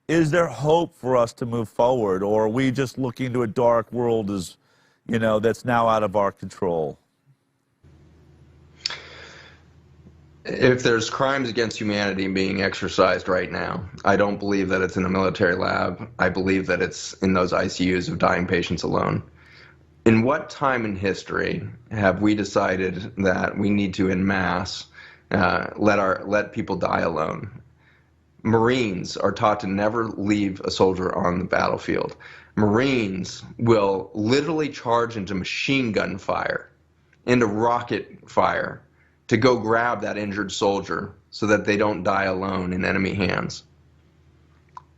is there hope for us to move forward, or are we just looking to a dark world as, that's now out of our control? If there's crimes against humanity being exercised right now, I don't believe that it's in a military lab. I believe that it's in those ICUs of dying patients alone. In what time in history have we decided that we need to, en masse, let people die alone? Marines are taught to never leave a soldier on the battlefield. Marines will literally charge into machine gun fire, into rocket fire, to go grab that injured soldier so that they don't die alone in enemy hands.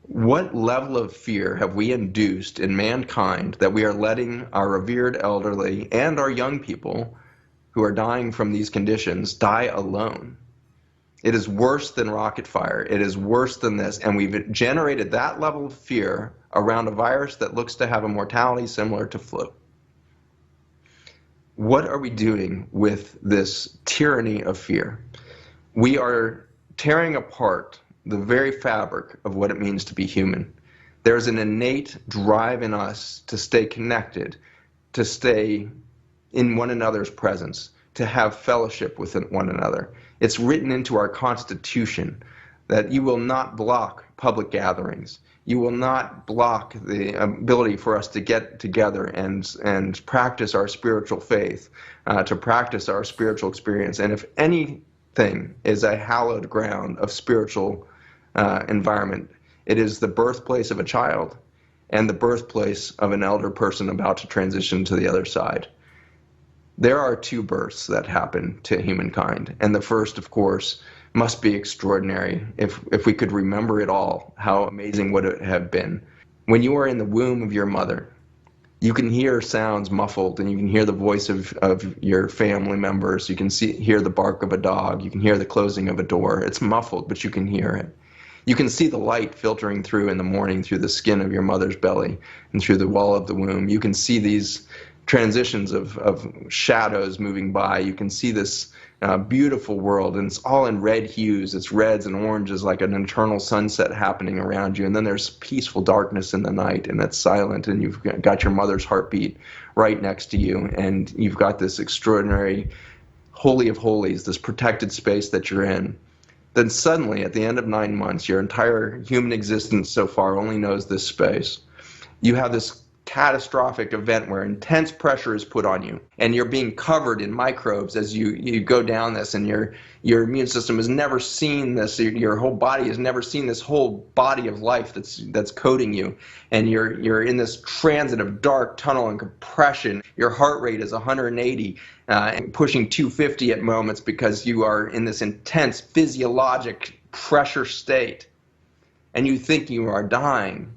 What level of fear have we induced in mankind that we are letting our revered elderly and our young people who are dying from these conditions die alone? It is worse than rocket fire. It is worse than this. And we've generated that level of fear around a virus that looks to have a mortality similar to flu. What are we doing with this tyranny of fear? We are tearing apart the very fabric of what it means to be human. There's an innate drive in us to stay connected, to stay in one another's presence, to have fellowship with one another. It's written into our Constitution that you will not block public gatherings. You will not block the ability for us to get together and practice our spiritual faith, to practice our spiritual experience. And if anything is a hallowed ground of spiritual environment, it is the birthplace of a child and the birthplace of an elder person about to transition to the other side. There are two births that happen to humankind, and the first, of course, must be extraordinary. If we could remember it all, how amazing would it have been? When you are in the womb of your mother, you can hear sounds muffled, and you can hear the voice of your family members. You can hear the bark of a dog. You can hear the closing of a door. It's muffled, but you can hear it. You can see the light filtering through in the morning through the skin of your mother's belly and through the wall of the womb. You can see these transitions of shadows moving by. You can see this beautiful world, and it's all in red hues. It's reds and oranges, like an eternal sunset happening around you. And then there's peaceful darkness in the night, and it's silent, and you've got your mother's heartbeat right next to you, and you've got this extraordinary holy of holies, this protected space that you're in. Then suddenly, at the end of 9 months, your entire human existence so far only knows this space. You have this catastrophic event where intense pressure is put on you, and you're being covered in microbes as you go down this, and your immune system has never seen this. Your whole body has never seen this whole body of life that's coating you, and you're in this transit of dark tunnel and compression. Your heart rate is 180 and pushing 250 at moments because you are in this intense physiologic pressure state, and you think you are dying.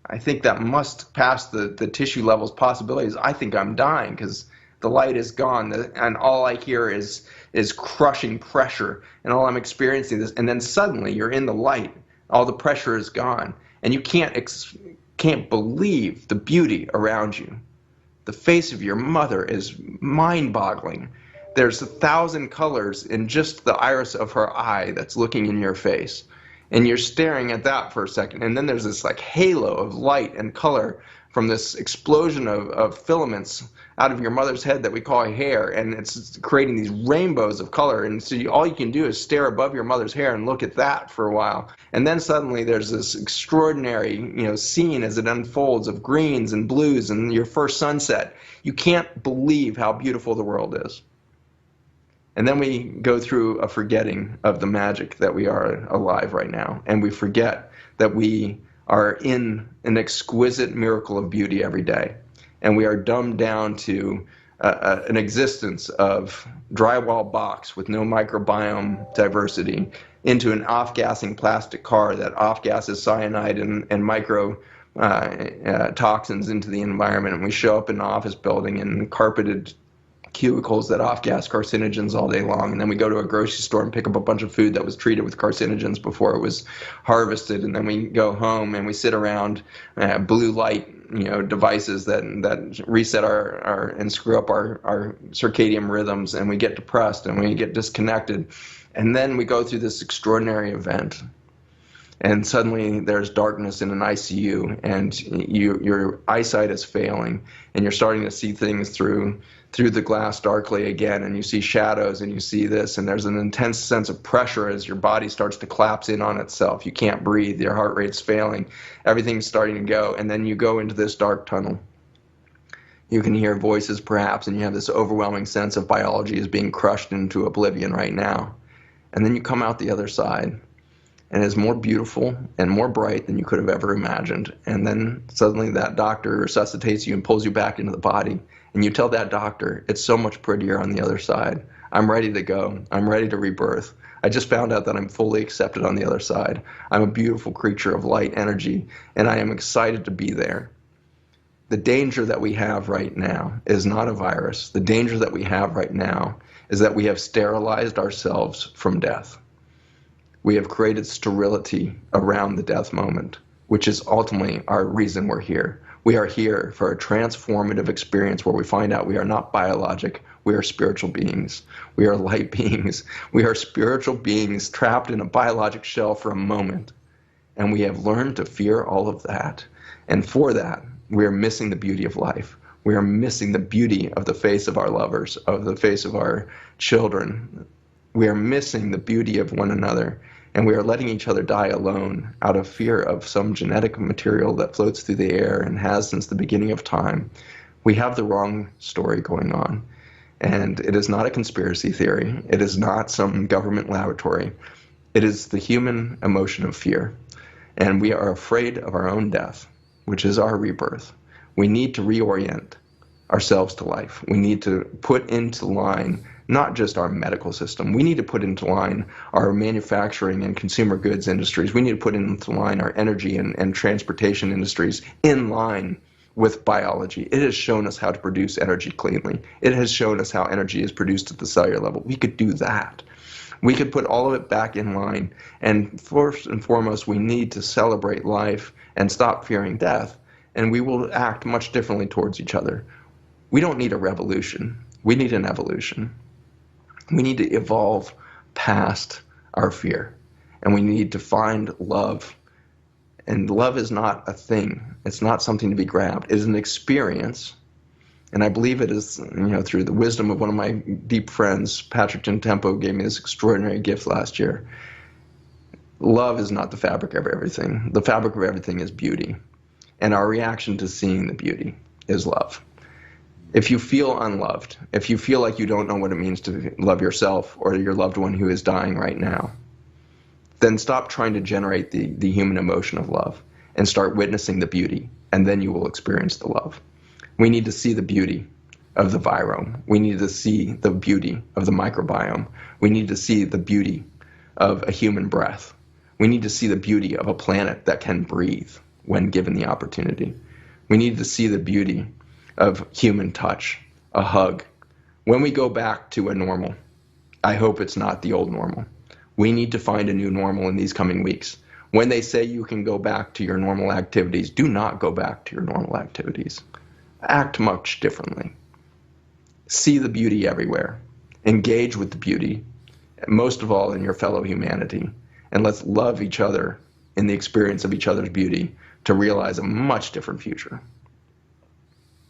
I think that must pass the tissue levels possibilities. I think I'm dying because the light is gone, and all I hear is crushing pressure, and all I'm experiencing is, and then suddenly you're in the light, all the pressure is gone, and you can't believe the beauty around you. The face of your mother is mind-boggling. There's 1,000 colors in just the iris of her eye that's looking in your face. And you're staring at that for a second, and then there's this like halo of light and color from this explosion of filaments out of your mother's head that we call hair, and it's creating these rainbows of color. And so all you can do is stare above your mother's hair and look at that for a while. And then suddenly there's this extraordinary, scene as it unfolds of greens and blues and your first sunset. You can't believe how beautiful the world is. And then we go through a forgetting of the magic that we are alive right now. And we forget that we are in an exquisite miracle of beauty every day. And we are dumbed down to an existence of drywall box with no microbiome diversity into an off-gassing plastic car that off-gasses cyanide and micro toxins into the environment. And we show up in an office building in carpeted cubicles that off-gas carcinogens all day long, and then we go to a grocery store and pick up a bunch of food that was treated with carcinogens before it was harvested, and then we go home and we sit around blue light devices that reset our and screw up our circadian rhythms, and we get depressed and we get disconnected. And then we go through this extraordinary event and suddenly there's darkness in an ICU, and your eyesight is failing, and you're starting to see things through the glass darkly again, and you see shadows, and you see this, and there's an intense sense of pressure as your body starts to collapse in on itself. You can't breathe, your heart rate's failing, everything's starting to go, and then you go into this dark tunnel. You can hear voices perhaps, and you have this overwhelming sense of biology is being crushed into oblivion right now. And then you come out the other side, and it's more beautiful and more bright than you could have ever imagined. And then suddenly that doctor resuscitates you and pulls you back into the body. And you tell that doctor, it's so much prettier on the other side. I'm ready to go. I'm ready to rebirth. I just found out that I'm fully accepted on the other side. I'm a beautiful creature of light energy, and I am excited to be there. The danger that we have right now is not a virus. The danger that we have right now is that we have sterilized ourselves from death. We have created sterility around the death moment, which is ultimately our reason we're here. We are here for a transformative experience where we find out we are not biologic, we are spiritual beings. We are light beings. We are spiritual beings trapped in a biologic shell for a moment. And we have learned to fear all of that. And for that, we are missing the beauty of life. We are missing the beauty of the face of our lovers, of the face of our children. We are missing the beauty of one another. And we are letting each other die alone out of fear of some genetic material that floats through the air and has since the beginning of time. We have the wrong story going on. And it is not a conspiracy theory. It is not some government laboratory. It is the human emotion of fear. And we are afraid of our own death, which is our rebirth. We need to reorient ourselves to life. We need to put into line not just our medical system. We need to put into line our manufacturing and consumer goods industries. We need to put into line our energy and transportation industries in line with biology. It has shown us how to produce energy cleanly. It has shown us how energy is produced at the cellular level. We could do that. We could put all of it back in line. And first and foremost, we need to celebrate life and stop fearing death. And we will act much differently towards each other. We don't need a revolution. We need an evolution. We need to evolve past our fear. And we need to find love. And love is not a thing. It's not something to be grabbed. It is an experience. And I believe it is, through the wisdom of one of my deep friends, Patrick Gentempo, gave me this extraordinary gift last year. Love is not the fabric of everything. The fabric of everything is beauty. And our reaction to seeing the beauty is love. If you feel unloved, if you feel like you don't know what it means to love yourself or your loved one who is dying right now, then stop trying to generate the human emotion of love and start witnessing the beauty, and then you will experience the love. We need to see the beauty of the virome. We need to see the beauty of the microbiome. We need to see the beauty of a human breath. We need to see the beauty of a planet that can breathe when given the opportunity. We need to see the beauty of human touch, a hug. When we go back to a normal, I hope it's not the old normal. We need to find a new normal in these coming weeks. When they say you can go back to your normal activities, do not go back to your normal activities. Act much differently. See the beauty everywhere. Engage with the beauty, most of all in your fellow humanity. And let's love each other in the experience of each other's beauty to realize a much different future.